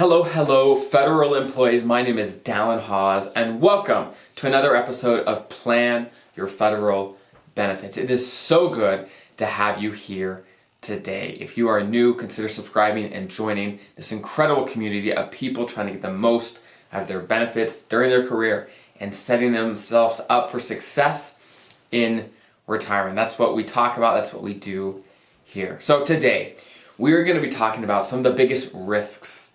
Hello, federal employees. My name is Dallen Haws, and welcome to another episode of Plan Your Federal Benefits. It is so good to have you here today. If you are new, consider subscribing and joining this incredible community of people trying to get the most out of their benefits during their career and setting themselves up for success in retirement. That's what we talk about. That's what we do here. So today, we're going to be talking about some of the biggest risks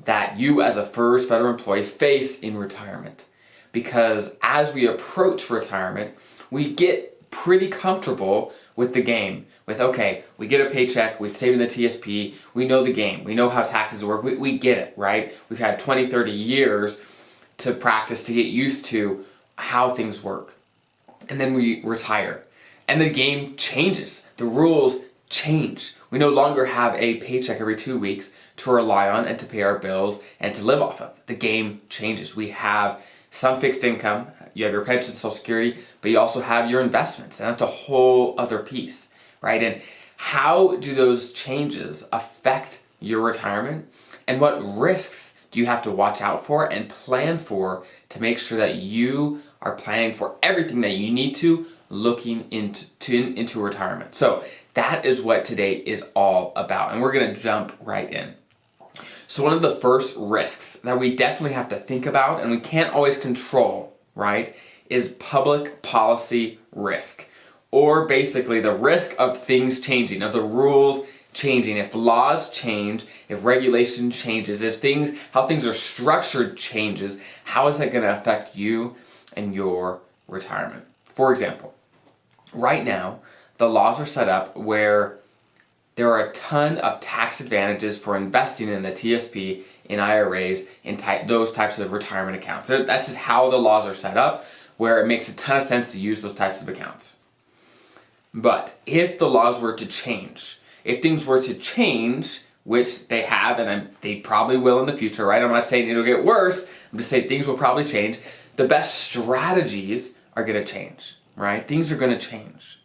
that you as a FERS federal employee face in retirement. Because as we approach retirement, we get pretty comfortable with the game. With, okay, we get a paycheck, we're saving the TSP, we know the game, we know how taxes work, we get it, right? We've had 20, 30 years to practice, to get used to how things work. And then we retire. And the game changes. The rules change. We no longer have a paycheck every 2 weeks to rely on and to pay our bills and to live off of. The game changes. We have some fixed income. You have your pension, Social Security, but you also have your investments, and that's a whole other piece, right? And how do those changes affect your retirement? And what risks do you have to watch out for and plan for to make sure that you are planning for everything that you need to looking into retirement? So that is what today is all about, and we're going to jump right in. So one of the first risks that we definitely have to think about, and we can't always control, right, is public policy risk. Or basically the risk of things changing, of the rules changing. If laws change, if regulation changes, if how things are structured changes, how is that going to affect you and your retirement? For example, right now, the laws are set up where there are a ton of tax advantages for investing in the TSP, in IRAs, in those types of retirement accounts. That's just how the laws are set up, where it makes a ton of sense to use those types of accounts. But if the laws were to change, if things were to change, which they have, and they probably will in the future, right? I'm not saying it'll get worse. I'm just saying things will probably change. The best strategies are going to change, right? Things are going to change.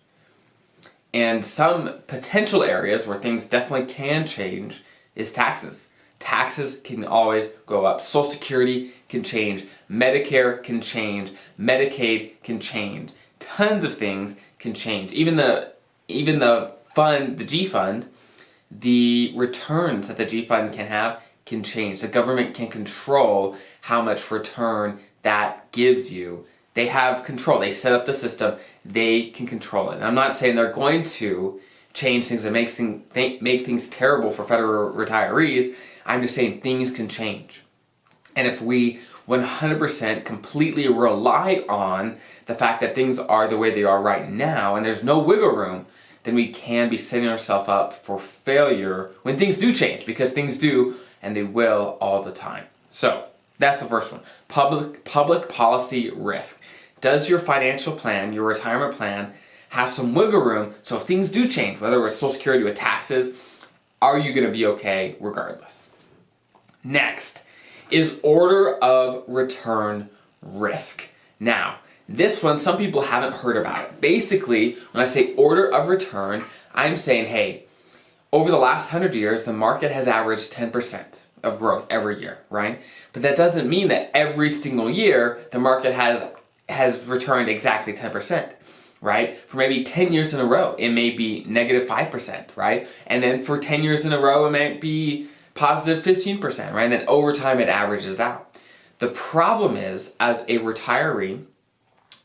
And some potential areas where things definitely can change is taxes. Taxes can always go up. Social Security can change. Medicare can change. Medicaid can change. Tons of things can change. Even the fund, the G fund, the returns that the G fund can have can change. The government can control how much return that gives you. They have control. They set up the system. They can control it. And I'm not saying they're going to change things that make things terrible for federal retirees. I'm just saying things can change. And if we 100% completely rely on the fact that things are the way they are right now and there's no wiggle room, then we can be setting ourselves up for failure when things do change, because things do, and they will all the time. So that's the first one. Public policy risk. Does your financial plan, your retirement plan, have some wiggle room so if things do change, whether it's Social Security or taxes, are you going to be okay regardless? Next is order of return risk. Now, this one, some people haven't heard about it. Basically, when I say order of return, I'm saying, hey, over the last 100 years, the market has averaged 10% of growth every year, right? But that doesn't mean that every single year the market has returned exactly 10%, right? For maybe 10 years in a row, it may be negative 5%, right? And then for 10 years in a row, it might be positive 15%, right? And then over time, it averages out. The problem is, as a retiree,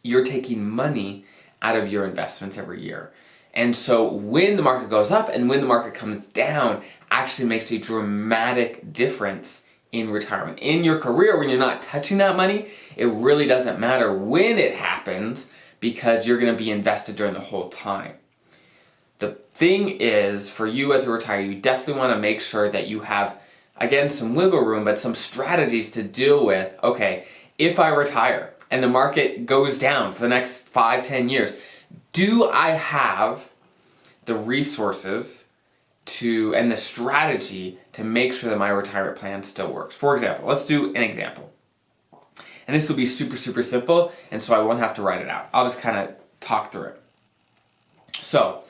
you're taking money out of your investments every year. And so when the market goes up and when the market comes down, actually makes a dramatic difference in retirement. In your career, when you're not touching that money, it really doesn't matter when it happens because you're going to be invested during the whole time. The thing is, for you as a retiree, you definitely want to make sure that you have, again, some wiggle room, but some strategies to deal with, okay, if I retire and the market goes down for the next 5, 10 years, do I have the resources and the strategy to make sure that my retirement plan still works? For example, let's do an example. And this will be super, super simple, and so I won't have to write it out. I'll just kind of talk through it. So,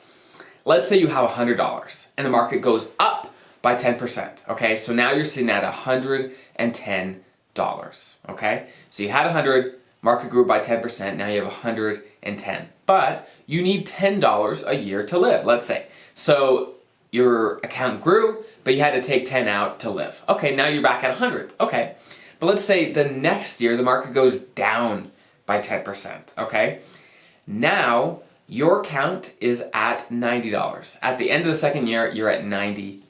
let's say you have $100 and the market goes up by 10%. Okay, so now you're sitting at $110. Okay, so you had 100, market grew by 10%, now you have 110. But you need $10 a year to live, let's say. So your account grew, but you had to take 10 out to live. Okay, now you're back at 100. Okay, but let's say the next year the market goes down by 10%. Okay, now your account is at $90. At the end of the second year, you're at $90.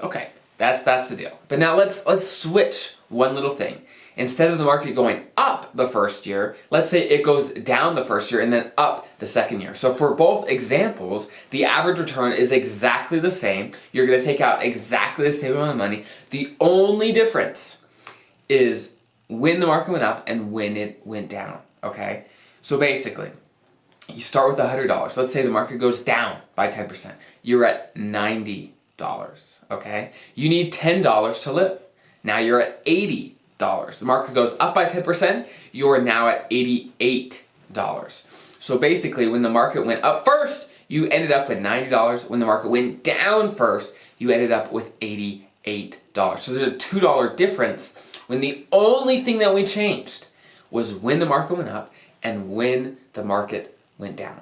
Okay, that's the deal. But now let's switch one little thing. Instead of the market going up the first year, let's say it goes down the first year and then up the second year. So for both examples, the average return is exactly the same. You're going to take out exactly the same amount of money. The only difference is when the market went up and when it went down. Okay, so basically, you start with $100. Let's say the market goes down by 10%. You're at $90. Okay, you need $10 to live. Now you're at $80. The market goes up by 10%. You are now at $88. So basically, when the market went up first, you ended up with $90. When the market went down first, you ended up with $88. So there's a $2 difference when the only thing that we changed was when the market went up and when the market went down.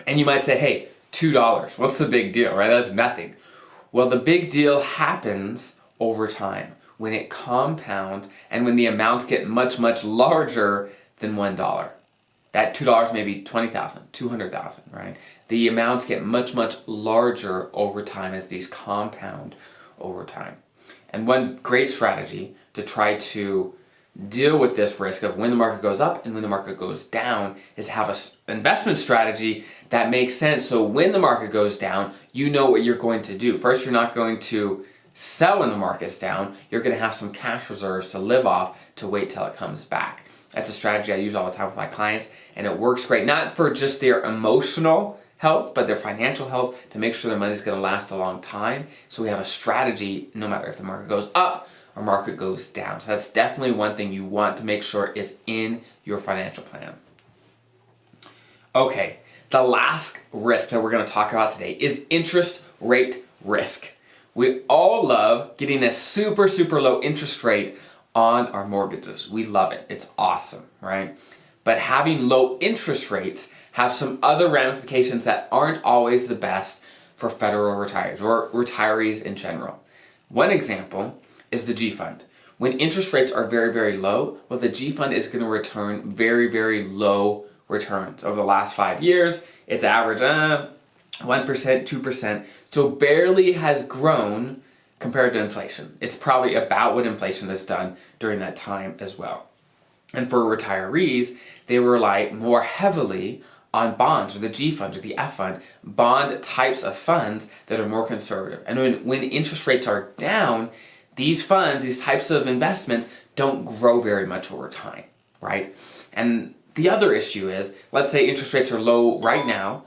And you might say, hey, $2, what's the big deal, right? That's nothing. Well, the big deal happens over time when it compounds and when the amounts get much, much larger than $1. That $2 may be 20,000, 200,000, right? The amounts get much, much larger over time as these compound over time. And one great strategy to try to deal with this risk of when the market goes up and when the market goes down is have an investment strategy that makes sense. So when the market goes down, you know what you're going to do. First, you're not going to sell when the market's down. You're going to have some cash reserves to live off to wait till it comes back. That's a strategy I use all the time with my clients, and it works great, not for just their emotional health, but their financial health, to make sure their money's going to last a long time. So we have a strategy no matter if the market goes up or market goes down. So that's definitely one thing you want to make sure is in your financial plan. Okay, the last risk that we're going to talk about today is interest rate risk. We all love getting a super, super low interest rate on our mortgages. We love it. It's awesome, right? But having low interest rates have some other ramifications that aren't always the best for federal retirees or retirees in general. One example is the G fund. When interest rates are very, very low, well, the G fund is going to return very, very low returns. Over the last 5 years, it's averaged 1%, 2%, so barely has grown compared to inflation. It's probably about what inflation has done during that time as well. And for retirees, they rely more heavily on bonds, or the G fund or the F fund, bond types of funds that are more conservative. And when interest rates are down, these funds, these types of investments don't grow very much over time, right? And the other issue is, let's say interest rates are low right now.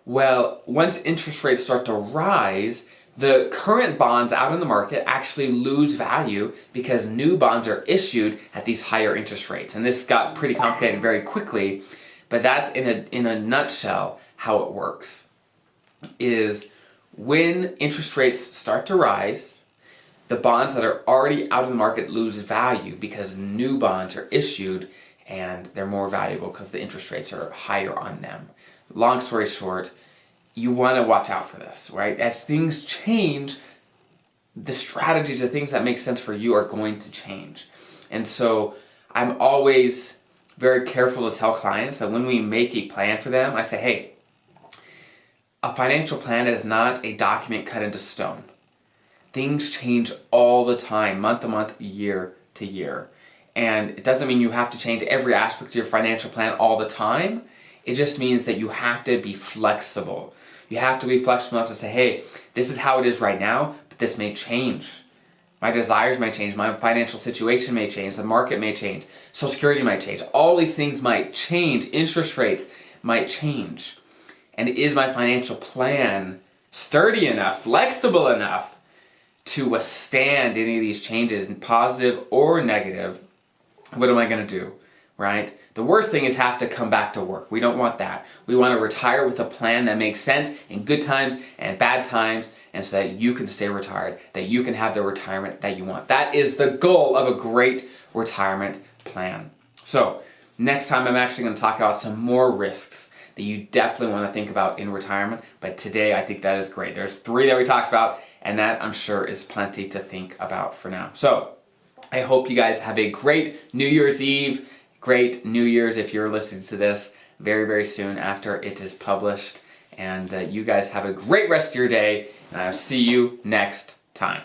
Well, once interest rates start to rise, the current bonds out in the market actually lose value because new bonds are issued at these higher interest rates. And this got pretty complicated very quickly, but that's in a nutshell how it works. Is when interest rates start to rise, the bonds that are already out in the market lose value because new bonds are issued and they're more valuable because the interest rates are higher on them. Long story short, you want to watch out for this, right? As things change, the strategies, the things that make sense for you are going to change. And so I'm always very careful to tell clients that when we make a plan for them, I say, hey, a financial plan is not a document cut into stone. Things change all the time, month to month, year to year. And it doesn't mean you have to change every aspect of your financial plan all the time. It just means that you have to be flexible. You have to be flexible enough to say, hey, this is how it is right now, but this may change. My desires may change. My financial situation may change. The market may change. Social Security might change. All these things might change. Interest rates might change. And is my financial plan sturdy enough, flexible enough to withstand any of these changes, positive or negative? What am I going to do? right? The worst thing is have to come back to work. We don't want that. We want to retire with a plan that makes sense in good times and bad times, and so that you can stay retired, that you can have the retirement that you want. That is the goal of a great retirement plan. So next time I'm actually going to talk about some more risks that you definitely want to think about in retirement, but today I think that is great. There's 3 that we talked about, and that I'm sure is plenty to think about for now. So I hope you guys have a great New Year's Eve, great New Year's if you're listening to this very, very soon after it is published. And you guys have a great rest of your day, and I'll see you next time.